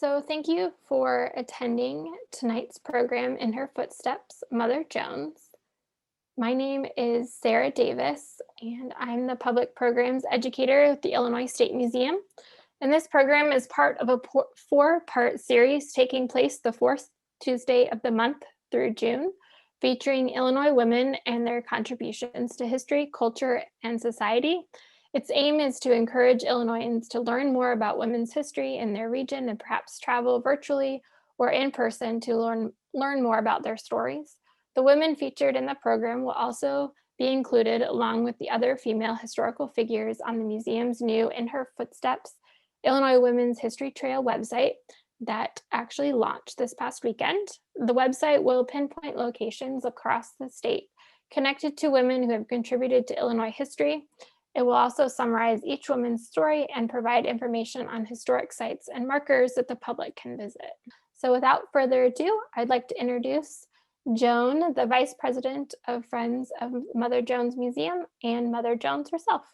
So, thank you for attending tonight's program In Her Footsteps, Mother Jones. My name is Sarah Davis, and I'm the public programs educator at the Illinois State Museum. And this program is part of a four-part series taking place the fourth Tuesday of the month through June, featuring Illinois women and their contributions to history, culture, and society. Its aim is to encourage Illinoisans to learn more about women's history in their region and perhaps travel virtually or in person to learn more about their stories. The women featured in the program will also be included along with the other female historical figures on the museum's new In Her Footsteps Illinois Women's History Trail website that actually launched this past weekend. The website will pinpoint locations across the state connected to women who have contributed to Illinois history. It will also summarize each woman's story and provide information on historic sites and markers that the public can visit. So without further ado, I'd like to introduce Joan, the Vice President of Friends of Mother Jones Museum, and Mother Jones herself.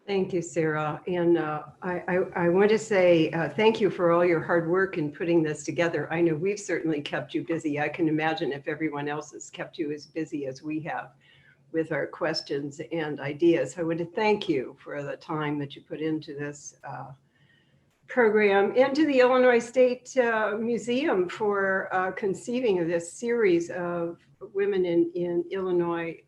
Thank you, Sarah. And I want to say thank you for all your hard work in putting this together. I know we've certainly kept you busy. I can imagine if everyone else has kept you as busy as we have with our questions and ideas. I want to thank you for the time that you put into this program, and to the Illinois State Museum for conceiving of this series of women in Illinois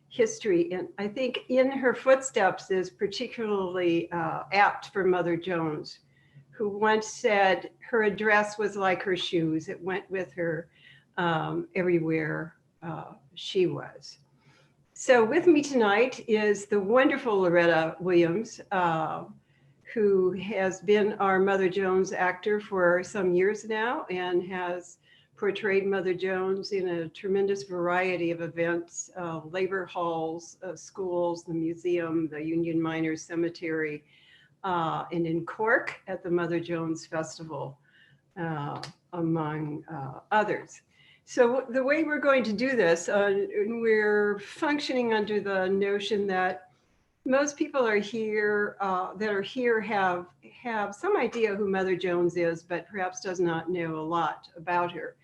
history. And I think In Her Footsteps is particularly apt for Mother Jones, who once said her address was like her shoes. It went with her everywhere she was. So with me tonight is the wonderful Loretta Williams, who has been our Mother Jones actor for some years now and has portrayed Mother Jones in a tremendous variety of events, labor halls, schools, the museum, the Union Miners Cemetery, and in Cork at the Mother Jones Festival, among others. So the way we're going to do this, we're functioning under the notion that most people are here, have some idea who Mother Jones is, but perhaps does not know a lot about her.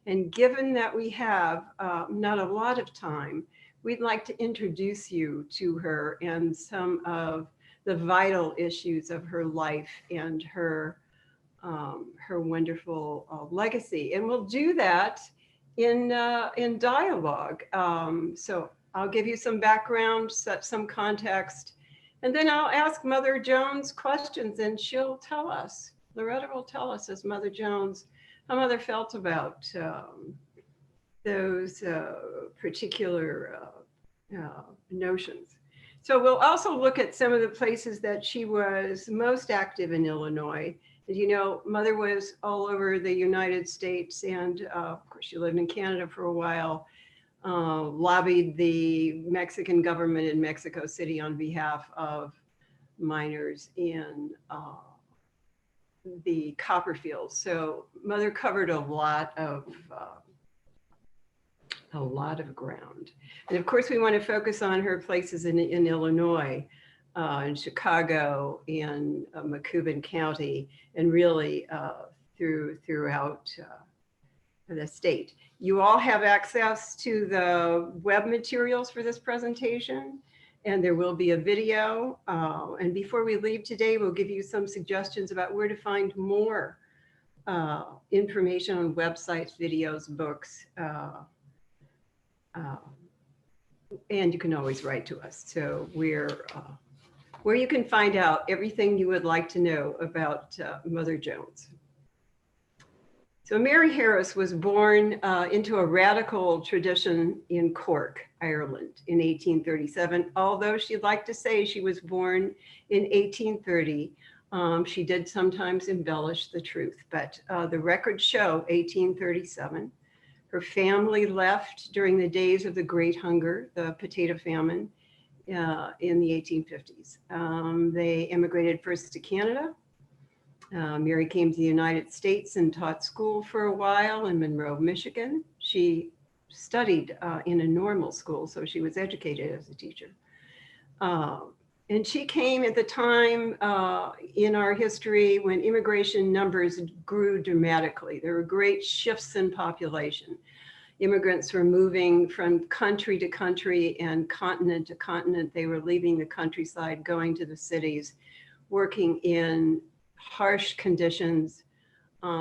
And given that we have not a lot of time, we'd like to introduce you to her and some of the vital issues of her life and her wonderful legacy. And we'll do that in dialogue. So I'll give you some background, set some context, and then I'll ask Mother Jones questions and she'll tell us, Loretta will tell us as Mother Jones, how Mother felt about those particular notions. So we'll also look at some of the places that she was most active in Illinois. As you know, Mother was all over the United States, and of course she lived in Canada for a while, lobbied the Mexican government in Mexico City on behalf of miners in the copper fields. So Mother covered a lot of ground. And of course we want to focus on her places in Illinois, in Chicago, in Macoupin County, and really throughout the state. You all have access to the web materials for this presentation, and there will be a video. And before we leave today, we'll give you some suggestions about where to find more information on websites, videos, books, and you can always write to us. So we're where you can find out everything you would like to know about Mother Jones. So Mary Harris was born into a radical tradition in Cork, Ireland in 1837. Although she'd like to say she was born in 1830, she did sometimes embellish the truth, but the records show 1837. Her family left during the days of the Great Hunger, the potato famine, in the 1850s. They immigrated first to Canada. Mary came to the United States and taught school for a while in Monroe, Michigan. She studied in a normal school, so she was educated as a teacher. And she came at the time in our history when immigration numbers grew dramatically. There were great shifts in population. Immigrants were moving from country to country and continent to continent. They were leaving the countryside, going to the cities, working in harsh conditions.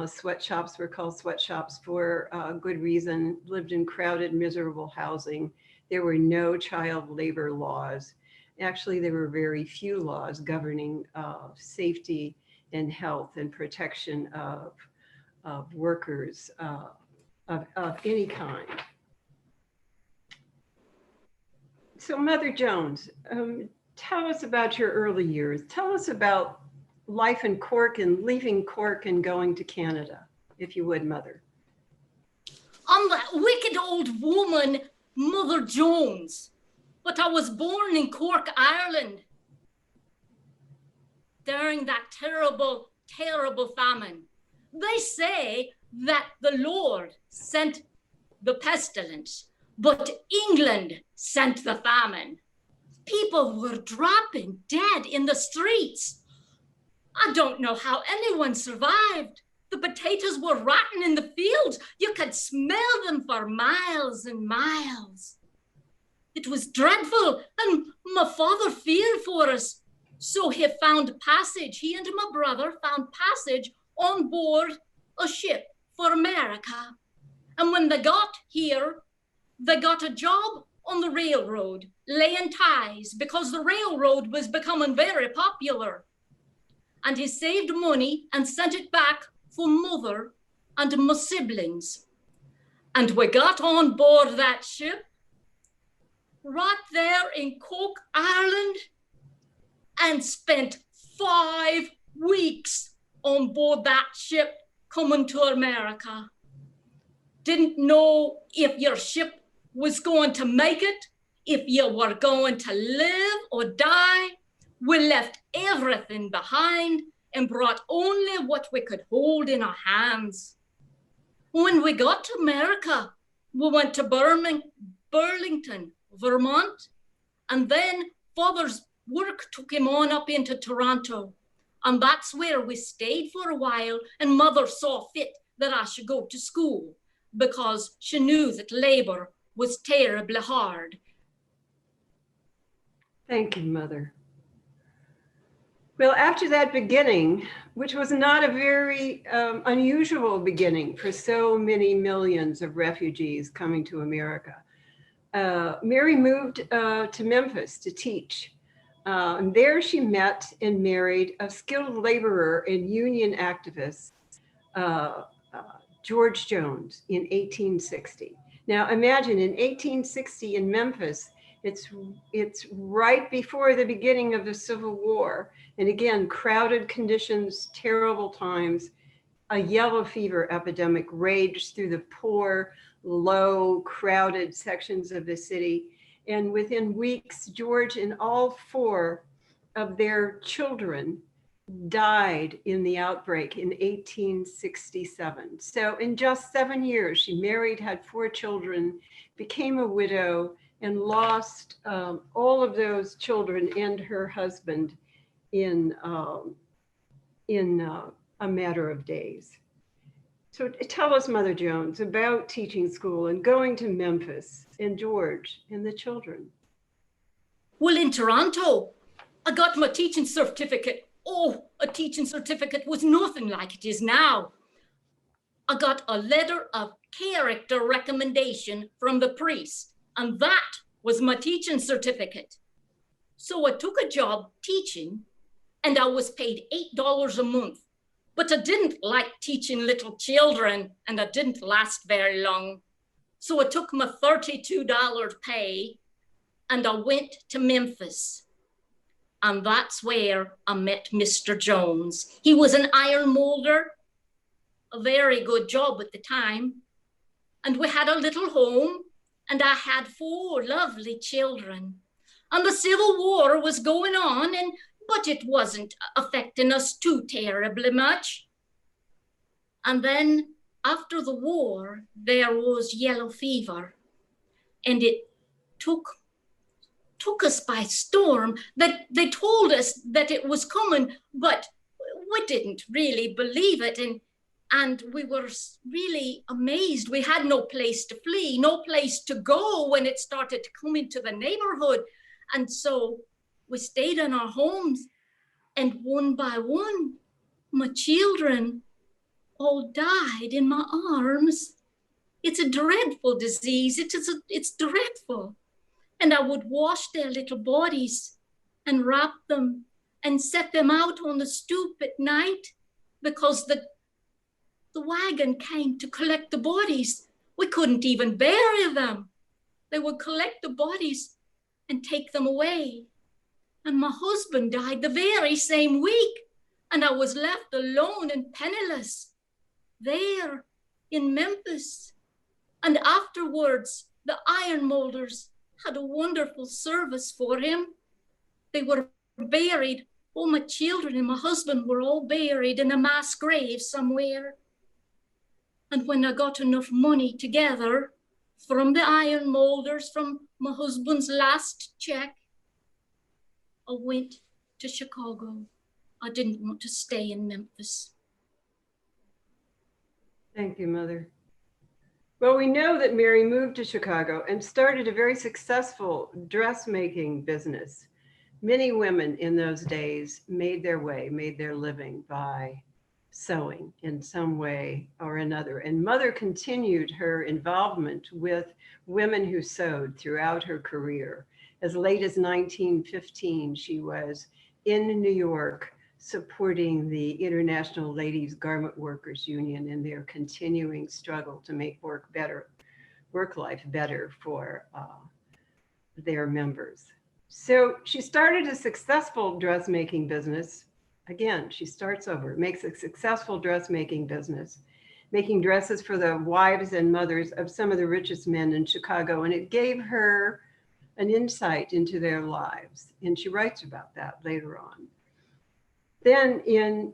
Sweatshops were called sweatshops for good reason, lived in crowded, miserable housing. There were no child labor laws. Actually, there were very few laws governing safety and health and protection of workers of any kind. So Mother Jones, tell us about your early years. Tell us about life in Cork and leaving Cork and going to Canada, if you would, Mother. I'm that wicked old woman, Mother Jones, but I was born in Cork, Ireland, during that terrible, terrible famine. They say that the Lord sent the pestilence, but England sent the famine. People were dropping dead in the streets. I don't know how anyone survived. The potatoes were rotten in the fields. You could smell them for miles and miles. It was dreadful, and my father feared for us. So he found passage, he and my brother found passage on board a ship for America. And when they got here, they got a job on the railroad, laying ties, because the railroad was becoming very popular. And he saved money and sent it back for mother and my siblings. And we got on board that ship right there in Cork, Ireland, and spent 5 weeks on board that ship coming to America. Didn't know if your ship was going to make it, if you were going to live or die. We left everything behind and brought only what we could hold in our hands. When we got to America, we went to Burlington, Vermont, and then Father's work took him on up into Toronto. And that's where we stayed for a while, and Mother saw fit that I should go to school because she knew that labor was terribly hard. Thank you, Mother. Well, after that beginning, which was not a very unusual beginning for so many millions of refugees coming to America, Mary moved to Memphis to teach. And there she met and married a skilled laborer and union activist, George Jones, in 1860. Now imagine in 1860 in Memphis, it's right before the beginning of the Civil War. And again, crowded conditions, terrible times. A yellow fever epidemic raged through the poor, low, crowded sections of the city. And within weeks, George and all 4 of their children died in the outbreak in 1867. So in just 7 years, she married, had 4 children, became a widow, and lost all of those children and her husband in a matter of days. So tell us, Mother Jones, about teaching school and going to Memphis and George and the children. Well, in Toronto, I got my teaching certificate. Oh, a teaching certificate was nothing like it is now. I got a letter of character recommendation from the priest, and that was my teaching certificate. So I took a job teaching, and I was paid $8 a month. But I didn't like teaching little children, and I didn't last very long. So I took my $32 pay, and I went to Memphis. And that's where I met Mr. Jones. He was an iron molder, a very good job at the time. And we had a little home, and I had 4 lovely children. And the Civil War was going on, but it wasn't affecting us too terribly much. And then after the war, there was yellow fever, and it took took us by storm, that they told us that it was coming, but we didn't really believe it. And we were really amazed. We had no place to flee, no place to go when it started to come into the neighborhood. And so we stayed in our homes, and one by one, my children all died in my arms. It's a dreadful disease. It's dreadful. And I would wash their little bodies and wrap them and set them out on the stoop at night, because the wagon came to collect the bodies. We couldn't even bury them. They would collect the bodies and take them away. And my husband died the very same week, and I was left alone and penniless there in Memphis. And afterwards, the iron molders had a wonderful service for him. They were buried. All my children and my husband were all buried in a mass grave somewhere. And when I got enough money together from the iron molders, from my husband's last check, I went to Chicago. I didn't want to stay in Memphis. Thank you, Mother. Well, we know that Mary moved to Chicago and started a very successful dressmaking business. Many women in those days made their living by sewing in some way or another. And Mother continued her involvement with women who sewed throughout her career. As late as 1915, she was in New York supporting the International Ladies Garment Workers Union in their continuing struggle to make work life better for their members. So she started a successful dressmaking business. Again, she starts over, makes a successful dressmaking business, making dresses for the wives and mothers of some of the richest men in Chicago. And it gave her an insight into their lives. And she writes about that later on. Then in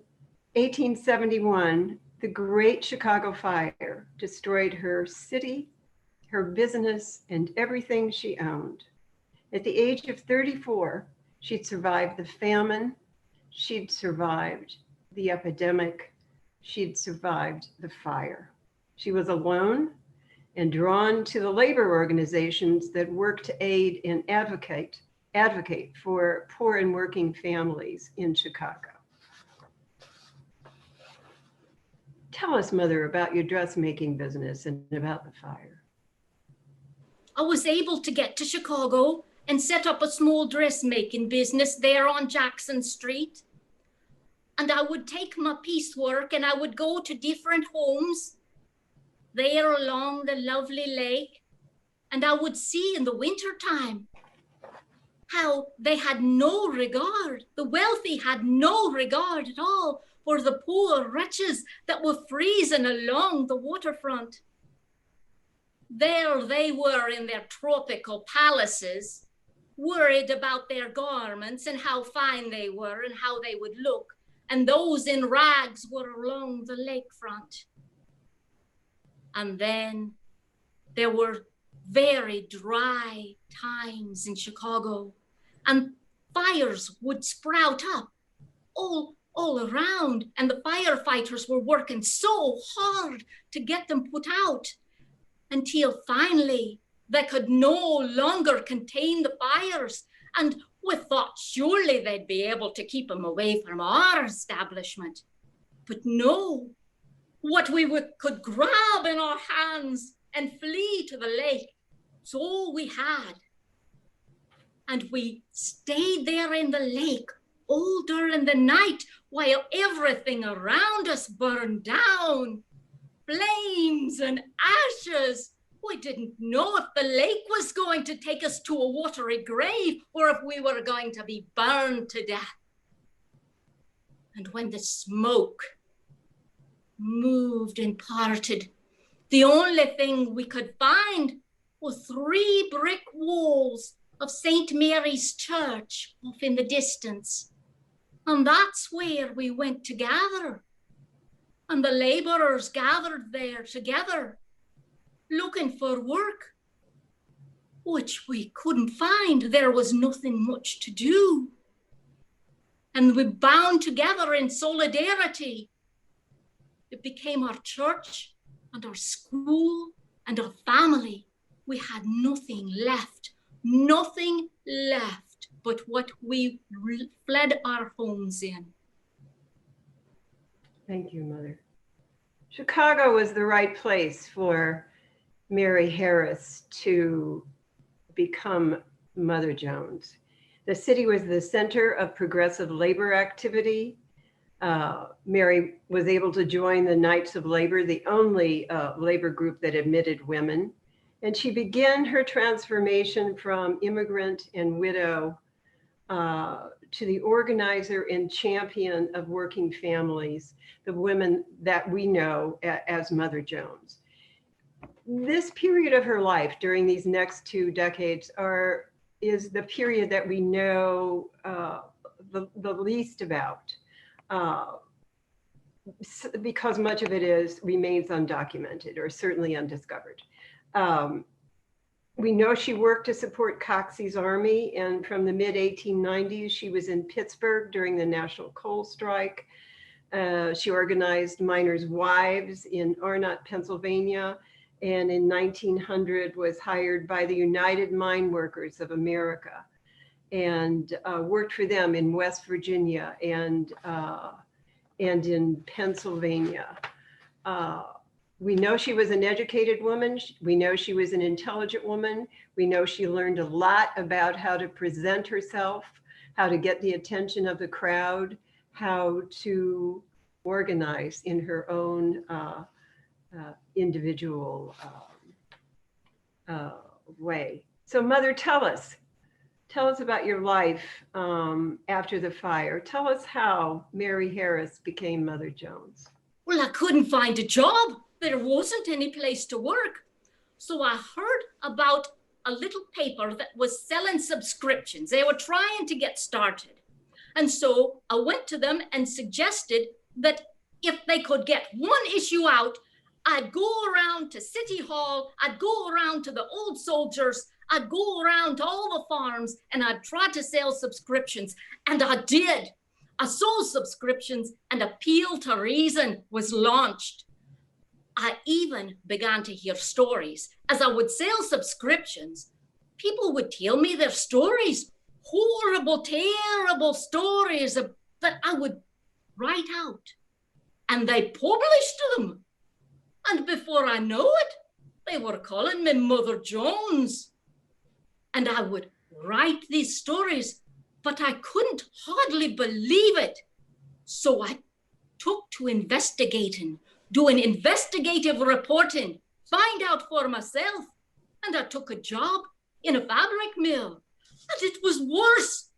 1871, the Great Chicago Fire destroyed her city, her business, and everything she owned. At the age of 34, she'd survived the famine, she'd survived the epidemic, she'd survived the fire. She was alone and drawn to the labor organizations that work to aid and advocate for poor and working families in Chicago. Tell us, Mother, about your dressmaking business and about the fire. I was able to get to Chicago and set up a small dressmaking business there on Jackson Street. And I would take my piecework and I would go to different homes there along the lovely lake. And I would see in the wintertime how they had no regard. The wealthy had no regard at all for the poor wretches that were freezing along the waterfront. There they were in their tropical palaces, worried about their garments and how fine they were and how they would look. And those in rags were along the lakefront. And then there were very dry times in Chicago, and fires would sprout up all around, and the firefighters were working so hard to get them put out until finally they could no longer contain the fires. And we thought surely they'd be able to keep them away from our establishment. But no, what we could grab in our hands and flee to the lake, it's all we had. And we stayed there in the lake all during the night while everything around us burned down. Flames and ashes. We didn't know if the lake was going to take us to a watery grave or if we were going to be burned to death. And when the smoke moved and parted, the only thing we could find were 3 brick walls of St. Mary's Church off in the distance. And that's where we went to gather. And the laborers gathered there together, looking for work. which we couldn't find. There was nothing much to do. And we bound together in solidarity. It became our church and our school and our family. We had nothing left but what we fled our homes in. Thank you, Mother. Chicago was the right place for Mary Harris to become Mother Jones. The city was the center of progressive labor activity. Mary was able to join the Knights of Labor, the only labor group that admitted women. And she began her transformation from immigrant and widow to the organizer and champion of working families, the women that we know as Mother Jones. This period of her life during these next 2 decades is the period that we know the least about, because much of it remains undocumented or certainly undiscovered. We know she worked to support Coxey's army, and from the mid-1890s, she was in Pittsburgh during the National Coal Strike. She organized miners' wives in Arnott, Pennsylvania, and in 1900 was hired by the United Mine Workers of America and worked for them in West Virginia and in Pennsylvania. We know she was an educated woman. We know she was an intelligent woman. We know she learned a lot about how to present herself, how to get the attention of the crowd, how to organize in her own individual way. So Mother, tell us about your life after the fire. Tell us how Mary Harris became Mother Jones. Well, I couldn't find a job. There wasn't any place to work. So I heard about a little paper that was selling subscriptions. They were trying to get started. And so I went to them and suggested that if they could get one issue out, I'd go around to City Hall, I'd go around to the old soldiers, I'd go around to all the farms, and I'd try to sell subscriptions. And I did. I sold subscriptions, and Appeal to Reason was launched. I even began to hear stories. As I would sell subscriptions, people would tell me their stories, horrible, terrible stories that I would write out. And they published them. And before I know it, they were calling me Mother Jones. And I would write these stories, but I couldn't hardly believe it. So I took to investigating, doing investigative reporting, find out for myself. And I took a job in a fabric mill. And it was worse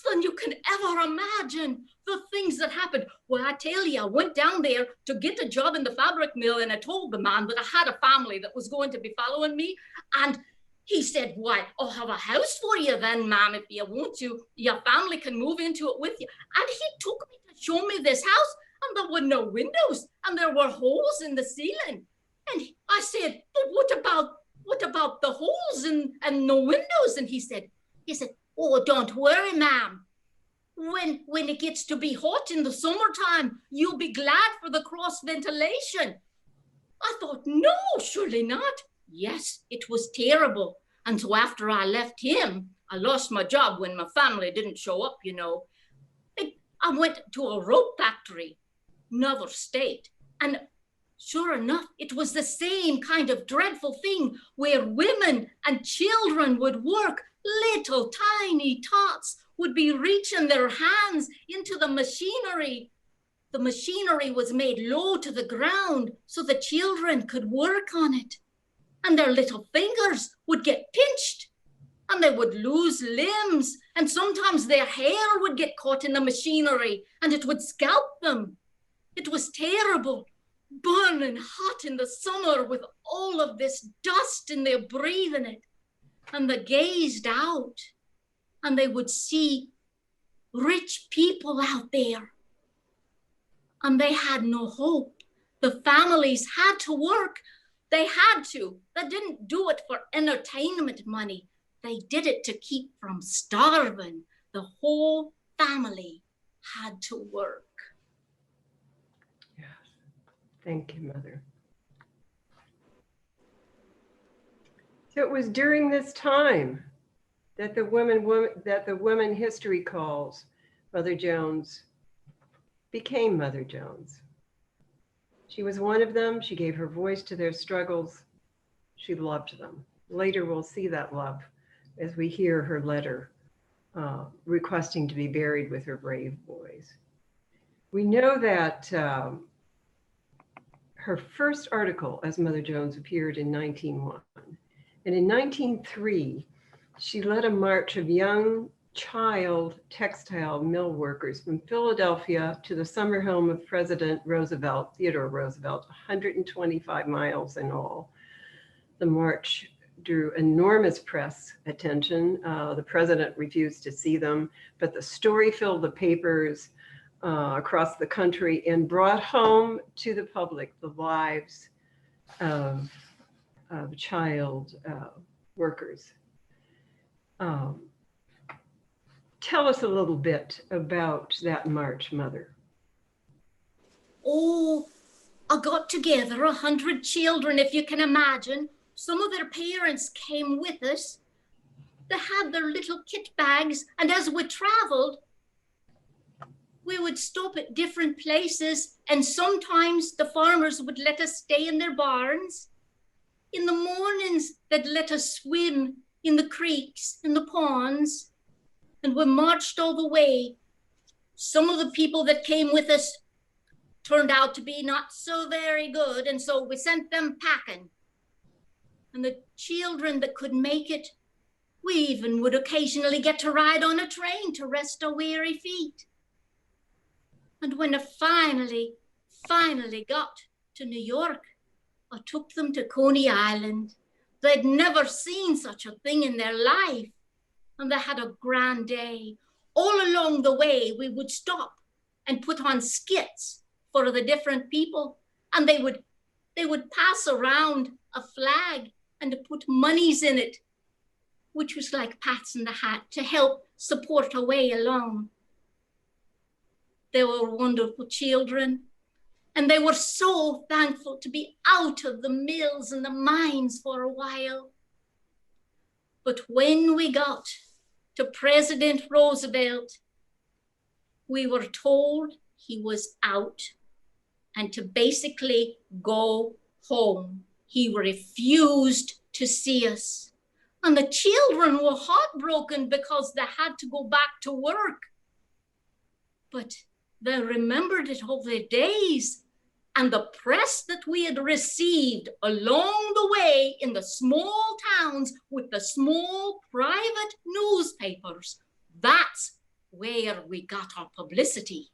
than you can ever imagine. The things that happened. Well, I tell you, I went down there to get a job in the fabric mill, and I told the man that I had a family that was going to be following me. And he said, why, I'll have a house for you then, ma'am, if you want to. Your family can move into it with you. And he took me to show me this house, and there were no windows, and there were holes in the ceiling. And I said, but what about the holes and no windows? And he said, oh, don't worry, ma'am. When it gets to be hot in the summertime, you'll be glad for the cross ventilation. I thought, no, surely not. Yes, it was terrible. And so after I left him, I lost my job when my family didn't show up, you know. I went to a rope factory, another state. And sure enough, it was the same kind of dreadful thing where women and children would work. Little tiny tots would be reaching their hands into the machinery. The machinery was made low to the ground so the children could work on it. And their little fingers would get pinched and they would lose limbs. And sometimes their hair would get caught in the machinery and it would scalp them. It was terrible, burning hot in the summer with all of this dust and they're breathing it. And they gazed out and they would see rich people out there. And they had no hope. The families had to work They had to. They didn't do it for entertainment money. They did it to keep from starving. The whole family had to work. Yes. Thank you, Mother. So it was during this time that the women history calls Mother Jones became Mother Jones. She was one of them. She gave her voice to their struggles. She loved them. Later, we'll see that love as we hear her letter requesting to be buried with her brave boys. We know that her first article as Mother Jones appeared in 1901. And in 1903, she led a march of young child textile mill workers from Philadelphia to the summer home of President Roosevelt, Theodore Roosevelt, 125 miles in all. The march drew enormous press attention. The president refused to see them, but the story filled the papers across the country and brought home to the public the lives of child workers. Tell us a little bit about that march, Mother. Oh, I got together 100 children, if you can imagine. Some of their parents came with us. They had their little kit bags, and as we traveled, we would stop at different places, and sometimes the farmers would let us stay in their barns. In the mornings, they'd let us swim in the creeks, in the ponds, and we marched all the way. Some of the people that came with us turned out to be not so very good, and so we sent them packing. And the children that could make it, we even would occasionally get to ride on a train to rest our weary feet. And when I finally got to New York, I took them to Coney Island. They'd never seen such a thing in their life, and they had a grand day. All along the way, we would stop and put on skits for the different people, and they would pass around a flag and put monies in it, which was like pats in the hat to help support our way along. They were wonderful children, and they were so thankful to be out of the mills and the mines for a while. But when we got to President Roosevelt, we were told he was out and to basically go home. He refused to see us. And the children were heartbroken because they had to go back to work. But they remembered it all their days, and the press that we had received along the way in the small towns with the small private newspapers, that's where we got our publicity,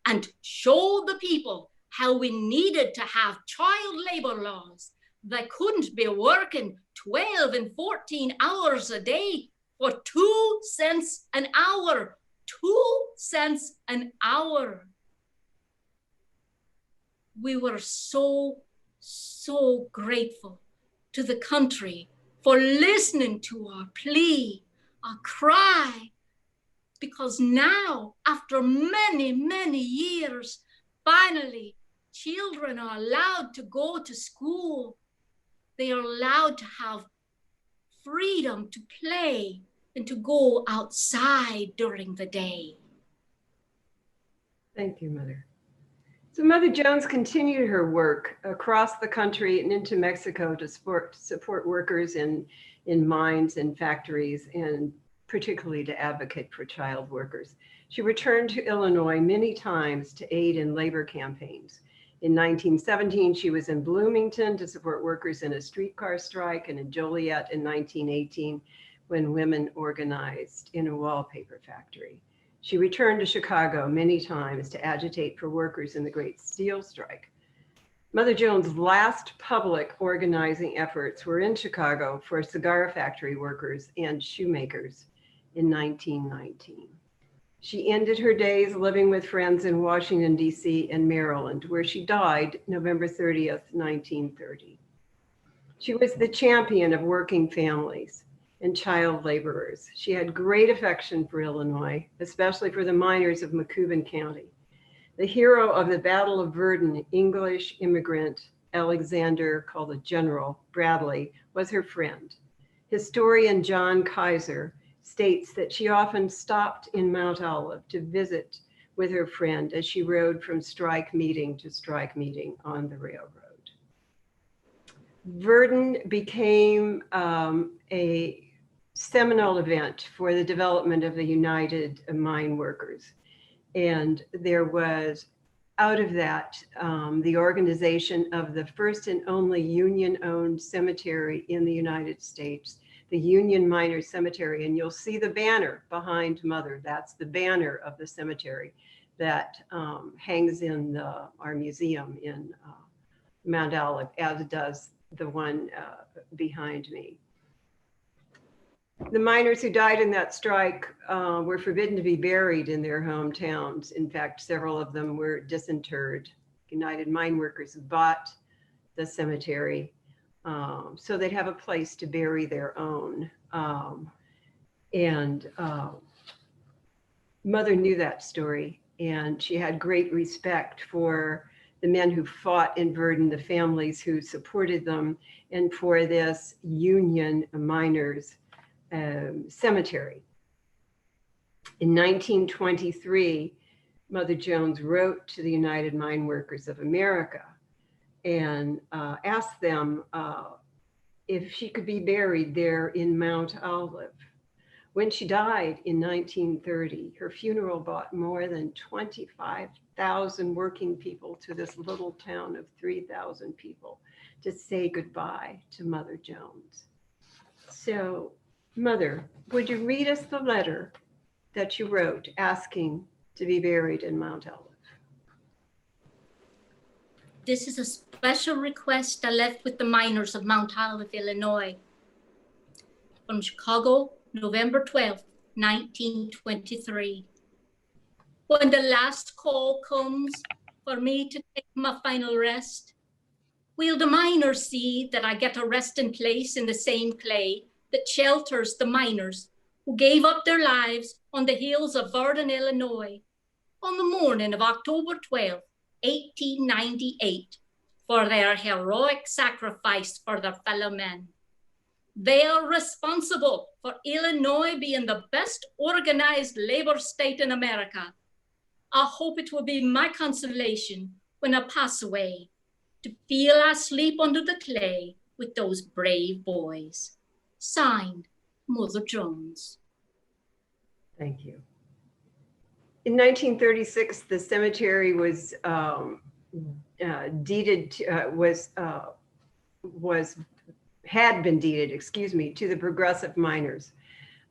and showed the people how we needed to have child labor laws. They couldn't be working 12 and 14 hours a day for 2 cents an hour. 2 cents an hour. We were so grateful to the country for listening to our plea, our cry, because now, after many years, finally, children are allowed to go to school. They are allowed to have freedom to play and to go outside during the day. Thank you, Mother. So Mother Jones continued her work across the country and into Mexico to support workers in mines and factories, and particularly to advocate for child workers. She returned to Illinois many times to aid in labor campaigns. In 1917, she was in Bloomington to support workers in a streetcar strike, and in Joliet in 1918, when women organized in a wallpaper factory. She returned to Chicago many times to agitate for workers in the Great Steel Strike. Mother Jones' last public organizing efforts were in Chicago for cigar factory workers and shoemakers in 1919. She ended her days living with friends in Washington, D.C. and Maryland, where she died November 30th, 1930. She was the champion of working families and child laborers. She had great affection for Illinois, especially for the miners of Macoubin County. The hero of the Battle of Verdun, English immigrant Alexander, called the General Bradley, was her friend. Historian John Kaiser states that she often stopped in Mount Olive to visit with her friend as she rode from strike meeting to strike meeting on the railroad. Verdun became a seminal event for the development of the United Mine Workers. And there was, out of that, the organization of the first and only union-owned cemetery in the United States, the Union Miners Cemetery. And you'll see the banner behind Mother. That's the banner of the cemetery that hangs in our museum in Mount Olive, as does the one behind me. The miners who died in that strike were forbidden to be buried in their hometowns. In fact, several of them were disinterred. United Mine Workers bought the cemetery so they'd have a place to bury their own. Mother knew that story, and she had great respect for the men who fought in Verdun, the families who supported them, and for this Union Miners cemetery. In 1923, Mother Jones wrote to the United Mine Workers of America and asked them if she could be buried there in Mount Olive. When she died in 1930, her funeral brought more than 25,000 working people to this little town of 3,000 people to say goodbye to Mother Jones. So, Mother, would you read us the letter that you wrote asking to be buried in Mount Olive? This is a special request I left with the miners of Mount Olive, Illinois. From Chicago, November 12th, 1923. When the last call comes for me to take my final rest, will the miners see that I get a resting place in the same clay that shelters the miners who gave up their lives on the hills of Verdun, Illinois, on the morning of October 12, 1898, for their heroic sacrifice for their fellow men. They are responsible for Illinois being the best organized labor state in America. I hope it will be my consolation when I pass away to feel I sleep under the clay with those brave boys. Signed, Mother Jones. Thank you. In 1936, the cemetery was had been deeded, to the Progressive Miners,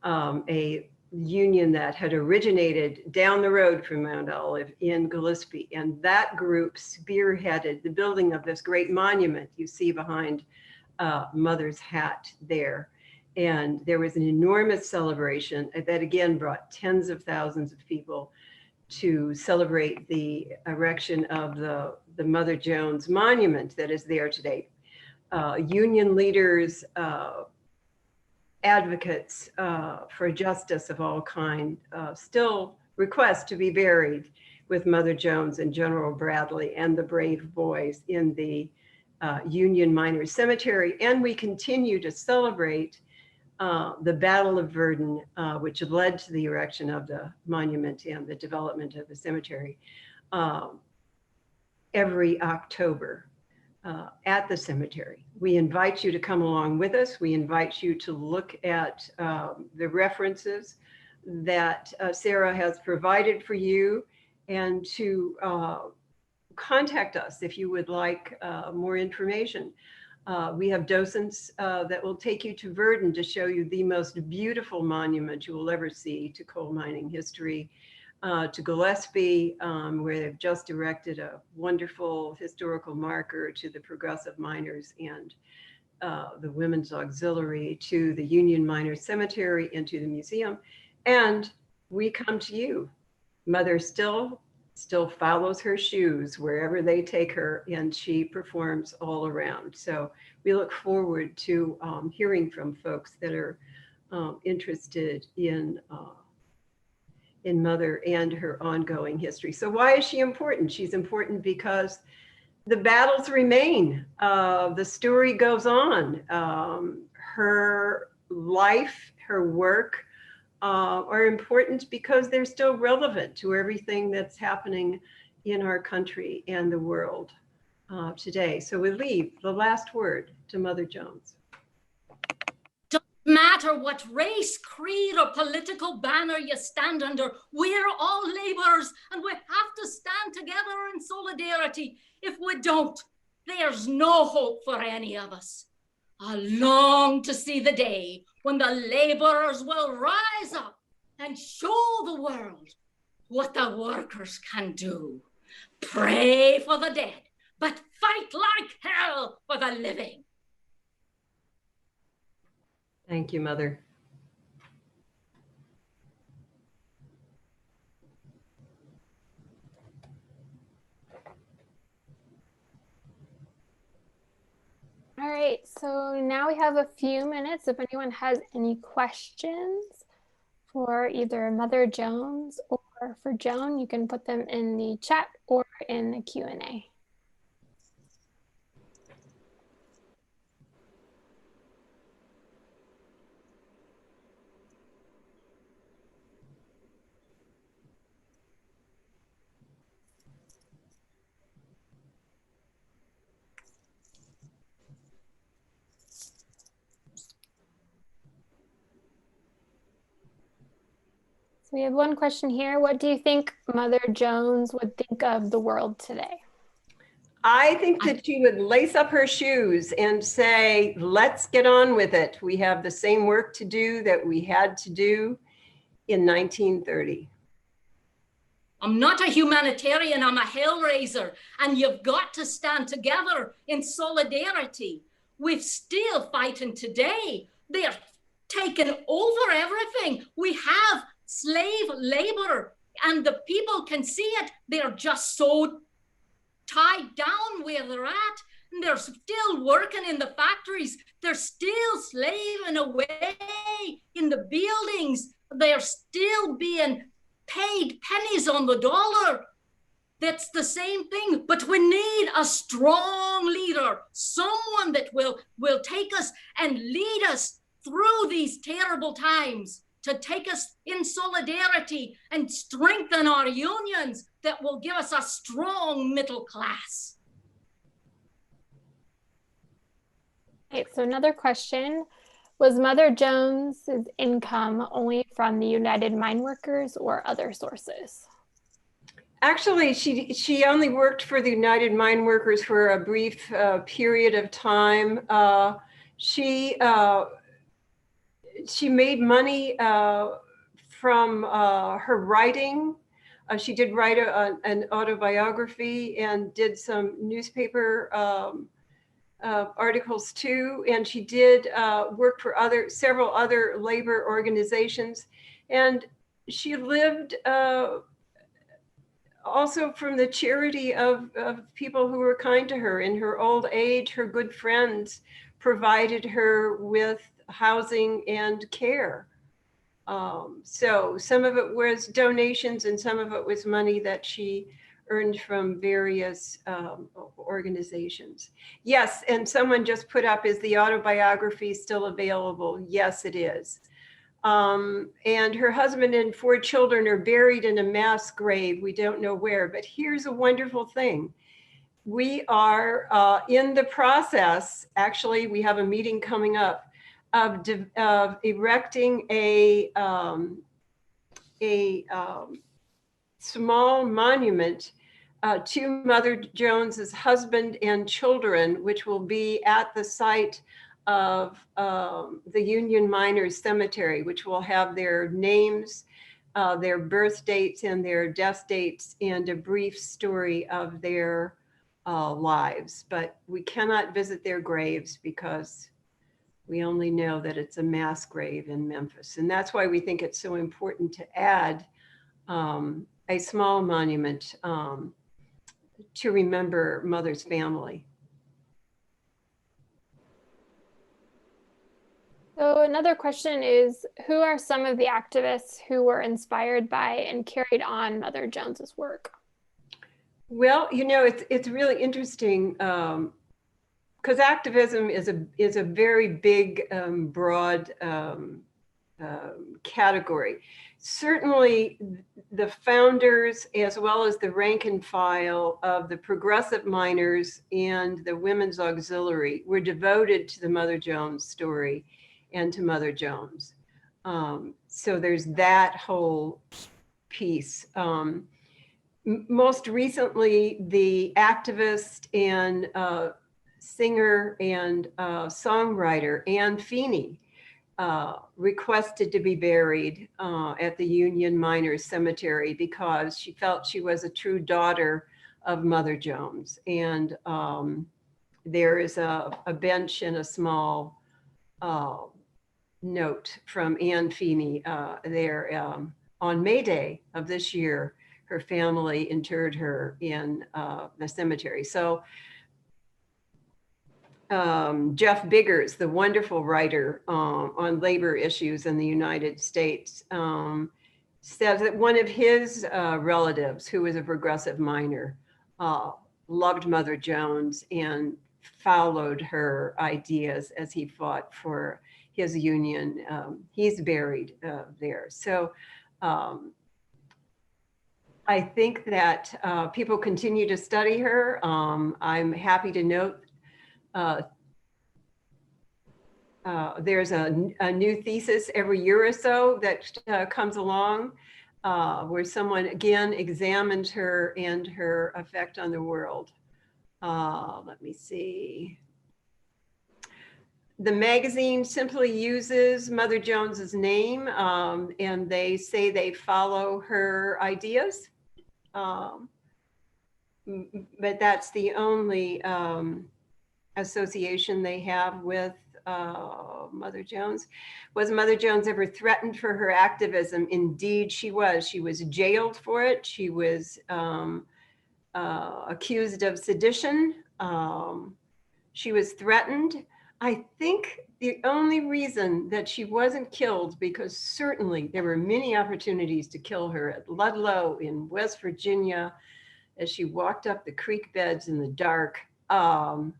a union that had originated down the road from Mount Olive in Gillespie. And that group spearheaded the building of this great monument you see behind Mother's hat there. And there was an enormous celebration that again brought tens of thousands of people to celebrate the erection of the Mother Jones monument that is there today. Union leaders, advocates for justice of all kind still request to be buried with Mother Jones and General Bradley and the brave boys in the Union Miners Cemetery. And we continue to celebrate the Battle of Verdun, which led to the erection of the monument and the development of the cemetery, every October at the cemetery. We invite you to come along with us. We invite you to look at the references that Sarah has provided for you, and to contact us if you would like more information. We have docents that will take you to Verdun to show you the most beautiful monument you will ever see to coal mining history, to Gillespie, where they've just erected a wonderful historical marker to the Progressive Miners and the Women's Auxiliary, to the Union Miners Cemetery, and to the museum. And we come to you. Mother still still follows her shoes wherever they take her, and she performs all around. So we look forward to hearing from folks that are interested in Mother and her ongoing history. So why is she important? She's important because the battles remain. The story goes on. Her life, her work are important because they're still relevant to everything that's happening in our country and the world today. So we leave the last word to Mother Jones. Matter what race, creed, or political banner you stand under, we're all laborers and we have to stand together in solidarity. If we don't, there's no hope for any of us. I long to see the day when the laborers will rise up and show the world what the workers can do. Pray for the dead, but fight like hell for the living. Thank you, Mother. All right, so now we have a few minutes. If anyone has any questions for either Mother Jones or for Joan, you can put them in the chat or in the Q&A. So we have one question here. What do you think Mother Jones would think of the world today? I think that she would lace up her shoes and say, let's get on with it. We have the same work to do that we had to do in 1930. I'm not a humanitarian, I'm a hellraiser, and you've got to stand together in solidarity. We're still fighting today. They're taking over everything. We have slave labor, and the people can see it. They're just so tied down where they're at, and they're still working in the factories. They're still slaving away in the buildings. They're still being paid pennies on the dollar. That's the same thing, but we need a strong leader, someone that will take us and lead us through these terrible times, to take us in solidarity and strengthen our unions, that will give us a strong middle class. Okay, so another question. Was Mother Jones's income only from the United Mine Workers or other sources? Actually, she only worked for the United Mine Workers for a brief period of time. She made money from her writing. She did write an autobiography and did some newspaper articles too, and she did work for several other labor organizations, and she lived also from the charity of people who were kind to her. In her old age, her good friends provided her with housing and care. So some of it was donations and some of it was money that she earned from various organizations. Yes, and someone just put up, is the autobiography still available? Yes, it is. And her husband and 4 children are buried in a mass grave. We don't know where, but here's a wonderful thing. We are in the process, actually, we have a meeting coming up, of erecting a small monument to Mother Jones's husband and children, which will be at the site of the Union Miners Cemetery, which will have their names, their birth dates and their death dates, and a brief story of their lives. But we cannot visit their graves because we only know that it's a mass grave in Memphis. And that's why we think it's so important to add a small monument to remember Mother's family. So another question is, who are some of the activists who were inspired by and carried on Mother Jones's work? Well, you know, it's really interesting because activism is a very big, broad category. Certainly, the founders, as well as the rank and file of the Progressive Miners and the Women's Auxiliary, were devoted to the Mother Jones story and to Mother Jones. So there's that whole piece. Most recently, the activist and singer and songwriter Ann Feeney requested to be buried at the Union Miners Cemetery because she felt she was a true daughter of Mother Jones. And there is a bench and a small note from Ann Feeney there on May Day of this year. Her family interred her in the cemetery. So Jeff Biggers, the wonderful writer on labor issues in the United States, says that one of his relatives, who was a progressive miner, loved Mother Jones and followed her ideas as he fought for his union. He's buried there. So I think that people continue to study her. I'm happy to note there's a new thesis every year or so that comes along where someone again examines her and her effect on the world. Let me see. The magazine simply uses Mother Jones's name and they say they follow her ideas. But that's the only association they have with Mother Jones. Was Mother Jones ever threatened for her activism? Indeed, she was. She was jailed for it. She was accused of sedition. She was threatened. I think the only reason that she wasn't killed, because certainly there were many opportunities to kill her at Ludlow in West Virginia as she walked up the creek beds in the dark, and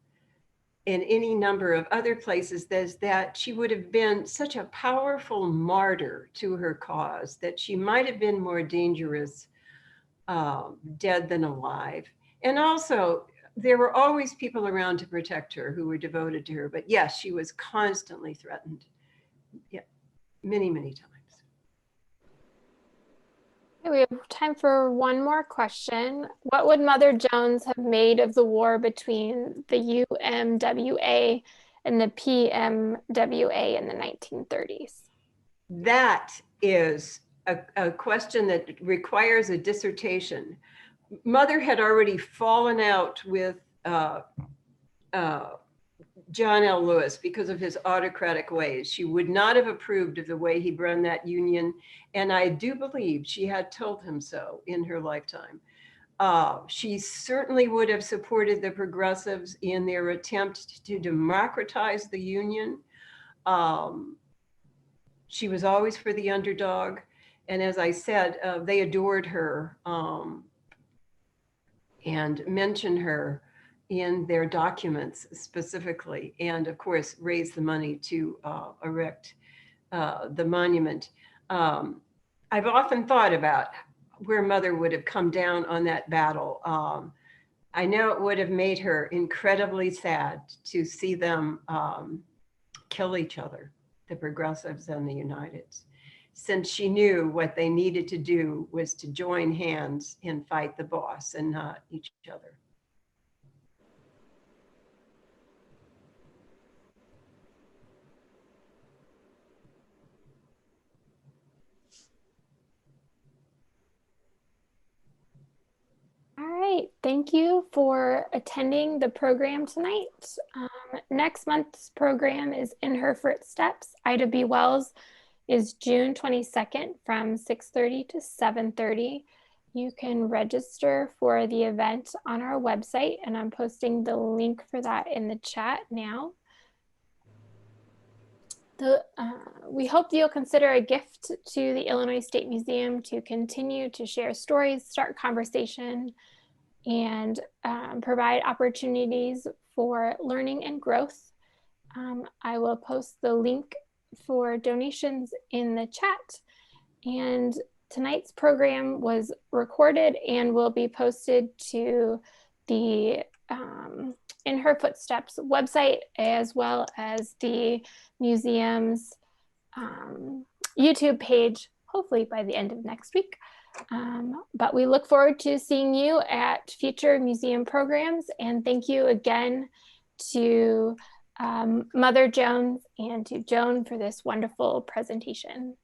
any number of other places, there's that she would have been such a powerful martyr to her cause that she might have been more dangerous dead than alive. And also, there were always people around to protect her who were devoted to her. But yes, she was constantly threatened. Yeah, many, many times. Okay, we have time for one more question. What would Mother Jones have made of the war between the UMWA and the PMWA in the 1930s? That is a question that requires a dissertation. Mother had already fallen out with John L. Lewis because of his autocratic ways. She would not have approved of the way he run that union. And I do believe she had told him so in her lifetime. She certainly would have supported the progressives in their attempt to democratize the union. She was always for the underdog. And as I said, they adored her and mentioned her in their documents specifically, and of course, raised the money to erect the monument. I've often thought about where Mother would have come down on that battle. I know it would have made her incredibly sad to see them kill each other, the progressives and the Uniteds, since she knew what they needed to do was to join hands and fight the boss and not each other. All right, thank you for attending the program tonight. Next month's program is In Her Footsteps. Ida B. Wells is June 22nd from 6:30 to 7:30. You can register for the event on our website, and I'm posting the link for that in the chat now. We hope that you'll consider a gift to the Illinois State Museum to continue to share stories, start conversation, and provide opportunities for learning and growth. I will post the link for donations in the chat. And tonight's program was recorded and will be posted to the In Her Footsteps website, as well as the museum's YouTube page, hopefully by the end of next week. But we look forward to seeing you at future museum programs. And thank you again to Mother Jones and to Joan for this wonderful presentation.